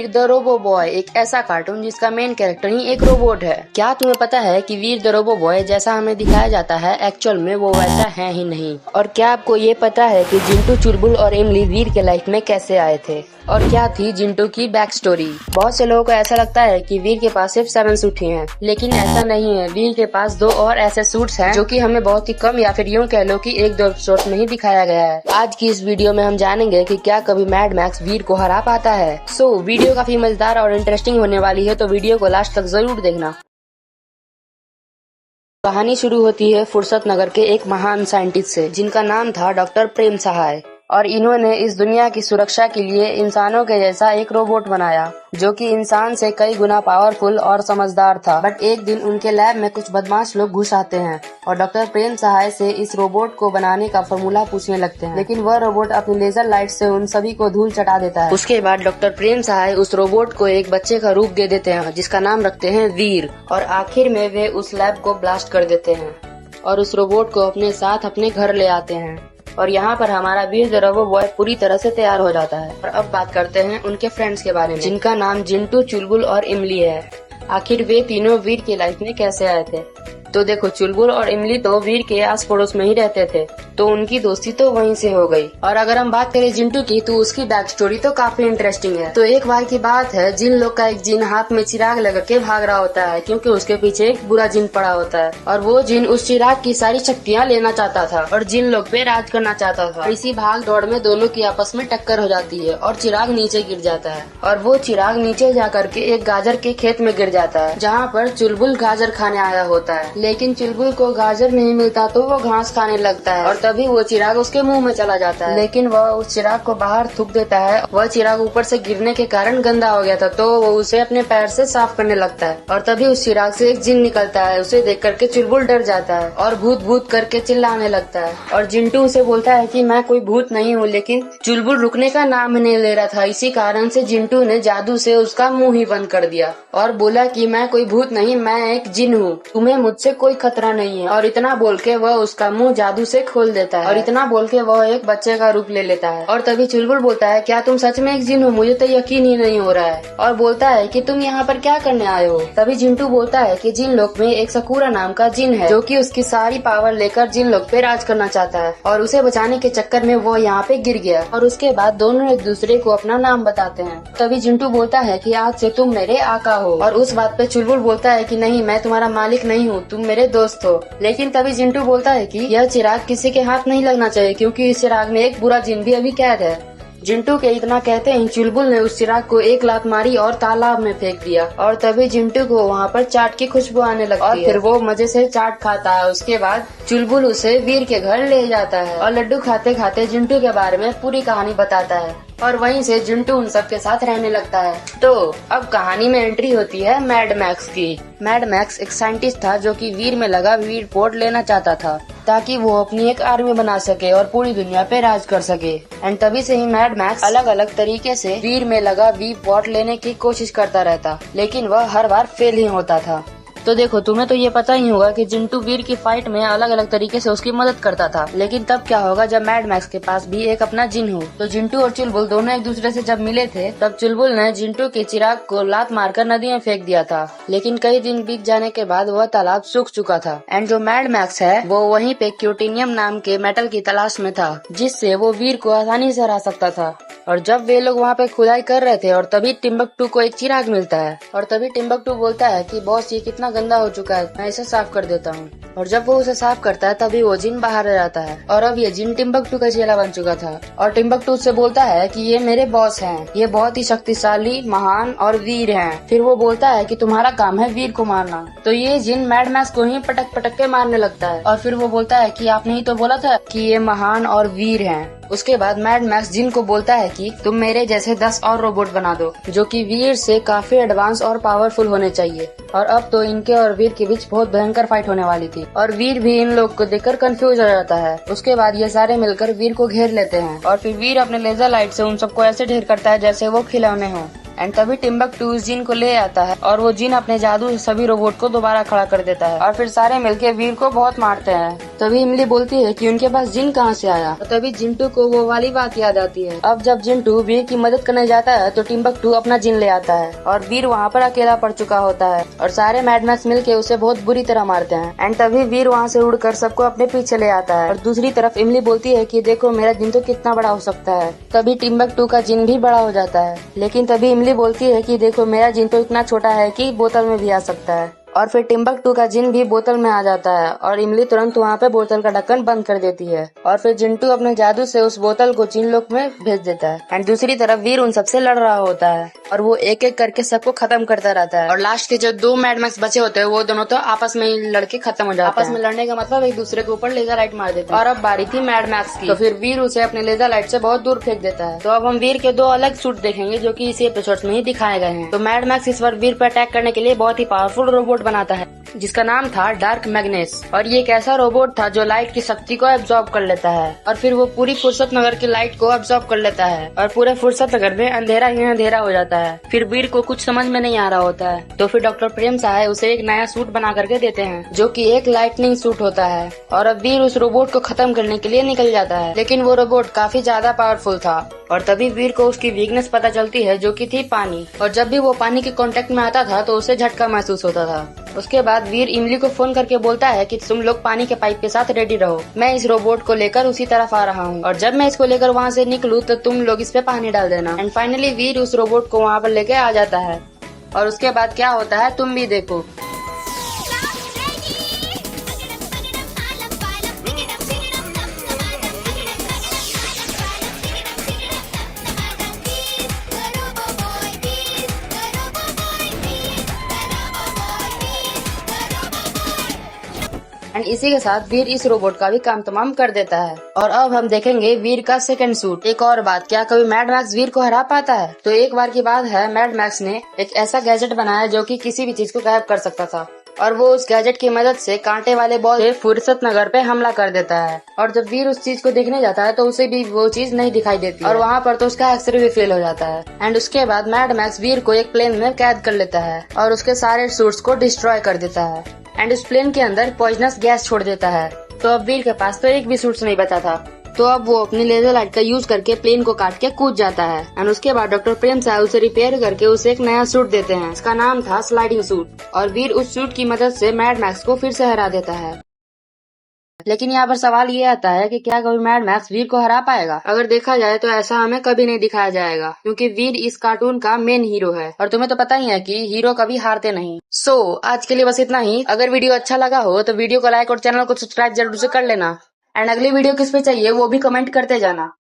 Veer the robo boy एक ऐसा cartoon जिसका मेन कैरेक्टर ही एक रोबोट है। क्या तुम्हें पता है कि वीर द रोबो बॉय जैसा हमें दिखाया जाता है एक्चुअल में वो वैसा है ही नहीं। और क्या आपको ये पता है कि जिंटू, चुलबुल और इमली वीर के लाइफ में कैसे आए थे और क्या थी जिंटू की बैक स्टोरी। बहुत से लोगों को ऐसा लगता है कि वीर के पास सिर्फ 7 सूट ही हैं, लेकिन ऐसा नहीं है। वीर के पास 2 और ऐसे सूट्स हैं जो कि हमें बहुत ही कम या फिर यूं कह लो कि 1-2 एपिसोड में ही दिखाया गया है। आज की इस वीडियो में हम जानेंगे कि क्या कभी मैड मैक्स वीर को हरा पाता है। वीडियो काफी मजेदार और इंटरेस्टिंग होने वाली है, तो वीडियो को लास्ट तक जरूर देखना। कहानी शुरू होती है फुर्सत नगर के एक महान साइंटिस्ट से जिनका नाम था डॉक्टर प्रेम सहाय, और इन्होंने इस दुनिया की सुरक्षा के लिए इंसानों के जैसा एक रोबोट बनाया जो कि इंसान से कई गुना पावरफुल और समझदार था। बट एक दिन उनके लैब में कुछ बदमाश लोग घुस आते हैं और डॉक्टर प्रेम सहाय से इस रोबोट को बनाने का फॉर्मूला पूछने लगते हैं, लेकिन वह रोबोट अपनी लेजर लाइट से उन सभी को धूल चटा देता है। उसके बाद डॉक्टर प्रेम सहाय उस रोबोट को एक बच्चे का रूप दे देते हैं जिसका नाम रखते हैं वीर, और आखिर में वे उस लैब को ब्लास्ट कर देते हैं और उस रोबोट को अपने साथ अपने घर ले आते हैं। और यहाँ पर हमारा वीर द रोबो बॉय पूरी तरह से तैयार हो जाता है। और अब बात करते हैं उनके फ्रेंड्स के बारे में जिनका नाम जिंटू, चुलबुल और इमली है। आखिर वे तीनों वीर की लाइफ में कैसे आए थे। तो देखो, चुलबुल और इमली तो वीर के आस पड़ोस में ही रहते थे, तो उनकी दोस्ती तो वहीं से हो गई। और अगर हम बात करें जिंटू की, तो उसकी बैक स्टोरी तो काफी इंटरेस्टिंग है। तो एक बार की बात है, जिन लोग का एक जिन हाथ में चिराग लगा के भाग रहा होता है क्योंकि उसके पीछे एक बुरा जिन पड़ा होता है, और वो जिन उस चिराग की सारी शक्तियाँ लेना चाहता था और जिन लोग पे राज करना चाहता था। इसी भाग दौड़ में दोनों की आपस में टक्कर हो जाती है और चिराग नीचे गिर जाता है, और वो चिराग नीचे जा करके एक गाजर के खेत में गिर जाता है जहाँ पर चुलबुल गाजर खाने आया होता है। लेकिन चुलबुल को गाजर नहीं मिलता तो वो घास खाने लगता है, और तभी वो चिराग उसके मुंह में चला जाता है, लेकिन वह उस चिराग को बाहर थूक देता है। वह चिराग ऊपर से गिरने के कारण गंदा हो गया था, तो वो उसे अपने पैर से साफ करने लगता है, और तभी उस चिराग से एक जिन निकलता है। उसे देख करके चुलबुल डर जाता है और भूत भूत करके चिल्लाने लगता है, और जिंटू उसे बोलता है कि मैं कोई भूत नहीं हूँ, लेकिन चुलबुल रुकने का नाम नहीं ले रहा था। इसी कारण से जिंटू ने जादू से उसका मुँह ही बंद कर दिया और बोला कि मैं कोई भूत नहीं, मैं एक जिन हूँ, तुम्हें मुझसे कोई खतरा नहीं है। और इतना बोल के वह उसका मुंह जादू से खोल देता है, और इतना बोल के वह एक बच्चे का रूप ले लेता है। और तभी चुलबुल बोलता है, क्या तुम सच में एक जिन हो? मुझे तो यकीन ही नहीं हो रहा है। और बोलता है कि तुम यहाँ पर क्या करने आए हो? तभी जिंटू बोलता है कि जिन लोक में एक सकूरा नाम का जिन है जो कि उसकी सारी पावर लेकर जिन लोक पे राज करना चाहता है, और उसे बचाने के चक्कर में वो यहाँ पे गिर गया। और उसके बाद दोनों एक दूसरे को अपना नाम बताते हैं। तभी जिंटू बोलता है कि आज से तुम मेरे आका हो, और उस बात पे चुलबुल बोलता है कि नहीं, मैं तुम्हारा मालिक नहीं हूँ, तुम मेरे दोस्त हो। लेकिन तभी जिंटू बोलता है कि यह चिराग किसी के हाथ नहीं लगना चाहिए क्योंकि इस चिराग में एक बुरा जिन भी अभी कैद है। जिंटू के इतना कहते ही चुलबुल ने उस चिराग को एक लात मारी और तालाब में फेंक दिया, और तभी जिंटू को वहाँ पर चाट की खुशबू आने लगती है और फिर वो मजे से चाट खाता है। उसके बाद चुलबुल उसे वीर के घर ले जाता है और लड्डू खाते खाते जिंटू के बारे में पूरी कहानी बताता है, और वहीं से जिंटू उन सब के साथ रहने लगता है। तो अब कहानी में एंट्री होती है मैड मैक्स की। मैड मैक्स एक साइंटिस्ट था जो कि वीर में लगा वीर पोर्ट लेना चाहता था ताकि वो अपनी एक आर्मी बना सके और पूरी दुनिया पे राज कर सके। एंड तभी से ही मैड मैक्स अलग अलग तरीके से वीर में लगा वी पॉट लेने की कोशिश करता रहता, लेकिन वह हर बार फेल ही होता था। तो देखो, तुम्हें तो ये पता ही होगा कि जिंटू वीर की फाइट में अलग अलग तरीके से उसकी मदद करता था, लेकिन तब क्या होगा जब मैड मैक्स के पास भी एक अपना जिन हो। तो जिंटू और चुलबुल दोनों एक दूसरे से जब मिले थे, तब चुलबुल ने जिंटू के चिराग को लात मारकर नदी में फेंक दिया था, लेकिन कई दिन बीत जाने के बाद वह तालाब सूख चुका था। एंड जो मैड मैक्स है वो वहीं पे क्यूटेनियम नाम के मेटल की तलाश में था, जिससे वो वीर को आसानी से हरा सकता था। और जब वे लोग वहाँ पे खुदाई कर रहे थे, और तभी टिम्बकटू को एक चिराग मिलता है, और तभी टिम्बकटू बोलता है कि बॉस, ये कितना गंदा हो चुका है, मैं इसे साफ कर देता हूँ। और जब वो उसे साफ करता है तभी वो जिन बाहर आ जाता है, और अब ये जिन टिम्बकटू का चेला बन चुका था। और टिम्बकटू उससे बोलता है कि ये मेरे बॉस हैं, ये बहुत ही शक्तिशाली, महान और वीर हैं। फिर वो बोलता है कि तुम्हारा काम है वीर को मारना। तो ये जिन मैड मैक्स को ही पटक पटक के मारने लगता है, और फिर वो बोलता है कि आपने ही तो बोला था कि ये महान और वीर हैं। उसके बाद मैड मैक्स जिन को बोलता है कि तुम मेरे जैसे 10 और रोबोट बना दो जो कि वीर से काफी एडवांस और पावरफुल होने चाहिए। और अब तो इनके और वीर के बीच बहुत भयंकर फाइट होने वाली थी, और वीर भी इन लोग को देखकर कंफ्यूज हो जाता है। उसके बाद ये सारे मिलकर वीर को घेर लेते हैं, और फिर वीर अपने लेजर लाइट से उन सबको ऐसे ढेर करता है जैसे वो खिलौने हों। एंड तभी टिम्बकटू उस जिन को ले आता है और वो जिन अपने जादू से सभी रोबोट को दोबारा खड़ा कर देता है और फिर सारे मिलके वीर को बहुत मारते हैं। तभी इमली बोलती है कि उनके पास जिन कहाँ से आया। तो तभी जिंटू को वो वाली बात याद आती है। अब जब जिंटू वीर की मदद करने जाता है तो टिम्बकटू अपना जिन ले आता है और वीर वहाँ पर अकेला पड़ चुका होता है और सारे मैड मैक्स मिलके उसे बहुत बुरी तरह मारते हैं। एंड तभी वीर वहाँ से उड़कर सबको अपने पीछे ले आता है और दूसरी तरफ इमली बोलती है कि देखो मेरा जिन तो कितना बड़ा हो सकता है। तभी टिम्बकटू का जिन भी बड़ा हो जाता है, लेकिन तभी इमली बोलती है कि देखो मेरा जिन तो इतना छोटा है कि बोतल में भी आ सकता है। और फिर टिम्बकटू का जिन भी बोतल में आ जाता है और इमली तुरंत वहाँ पे बोतल का ढक्कन बंद कर देती है और फिर जिंटू अपने जादू से उस बोतल को जिन लोक में भेज देता है। एंड दूसरी तरफ वीर उन सबसे लड़ रहा होता है और वो एक एक करके सबको खत्म करता रहता है और लास्ट के जो 2 मैड मैक्स बचे होते हैं वो दोनों तो आपस में ही लड़के खत्म हो जाते हैं। आपस में लड़ने का मतलब एक दूसरे के ऊपर लेजर लाइट मार देते हैं। और अब बारी थी मैड मैक्स की, तो फिर वीर उसे अपने लेजर लाइट से बहुत दूर फेंक देता है। तो अब हम वीर के 2 अलग सूट देखेंगे जो कि इसी एपिसोड में ही दिखाए गए हैं। तो मैड मैक्स इस बार वीर पर अटैक करने के लिए बहुत ही पावरफुल रोबोट बनाता है जिसका नाम था डार्क मैग्नेस। और ये एक ऐसा रोबोट था जो लाइट की शक्ति को एब्जॉर्ब कर लेता है और फिर वो पूरी फुर्सत नगर की लाइट को एब्जॉर्ब कर लेता है और पूरे फुर्सत नगर में अंधेरा ही अंधेरा हो जाता है। फिर वीर को कुछ समझ में नहीं आ रहा होता है, तो फिर डॉक्टर प्रेम सहाय उसे एक नया सूट बना करके देते हैं जो कि एक लाइटनिंग सूट होता है। और अब वीर उस रोबोट को खत्म करने के लिए निकल जाता है, लेकिन वो रोबोट काफी ज्यादा पावरफुल था और तभी वीर को उसकी वीकनेस पता चलती है जो कि थी पानी। और जब भी वो पानी के कांटेक्ट में आता था तो उसे झटका महसूस होता था। उसके बाद वीर इमली को फोन करके बोलता है कि तुम लोग पानी के पाइप के साथ रेडी रहो, मैं इस रोबोट को लेकर उसी तरफ आ रहा हूँ और जब मैं इसको लेकर वहाँ से निकलूँ तो तुम लोग इस पे पानी डाल देना। एंड फाइनली वीर उस रोबोट को वहाँ पर लेके आ जाता है और उसके बाद क्या होता है तुम भी देखो। एंड इसी के साथ वीर इस रोबोट का भी काम तमाम कर देता है। और अब हम देखेंगे वीर का सेकंड सूट। एक और बात, क्या कभी मैड मैक्स वीर को हरा पाता है? तो एक बार की बात है, मैड मैक्स ने एक ऐसा गैजेट बनाया जो कि किसी भी चीज को गायब कर सकता था और वो उस गैजेट की मदद से कांटे वाले बॉल से फुर्सत नगर पे हमला कर देता है। और जब वीर उस चीज को देखने जाता है तो उसे भी वो चीज नहीं दिखाई देती और वहाँ पर तो उसका एक्सरे भी फेल हो जाता है। एंड उसके बाद मैड मैक्स वीर को एक प्लेन में कैद कर लेता है और उसके सारे सूट्स को डिस्ट्रॉय कर देता है एंड उस प्लेन के अंदर पॉइजनस गैस छोड़ देता है। तो अब वीर के पास तो एक भी सूट्स नहीं बचा था, तो अब वो अपनी लेजर लाइट का यूज करके प्लेन को काट के कूद जाता है। एंड उसके बाद डॉक्टर प्रेम सहाय उसे रिपेयर करके उसे एक नया सूट देते हैं। इसका नाम था स्लाइडिंग सूट और वीर उस सूट की मदद से मैड मैक्स को फिर से हरा देता है। लेकिन यहाँ पर सवाल ये आता है कि क्या कभी मैड मैक्स वीर को हरा पाएगा? अगर देखा जाए तो ऐसा हमें कभी नहीं दिखाया जाएगा क्योंकि वीर इस कार्टून का मेन हीरो है और तुम्हें तो पता ही है कि हीरो कभी हारते नहीं। आज के लिए बस इतना ही। अगर वीडियो अच्छा लगा हो तो वीडियो को लाइक और चैनल को सब्सक्राइब जरूर से कर लेना एंड अगली वीडियो किस पे चाहिए वो भी कमेंट करते जाना।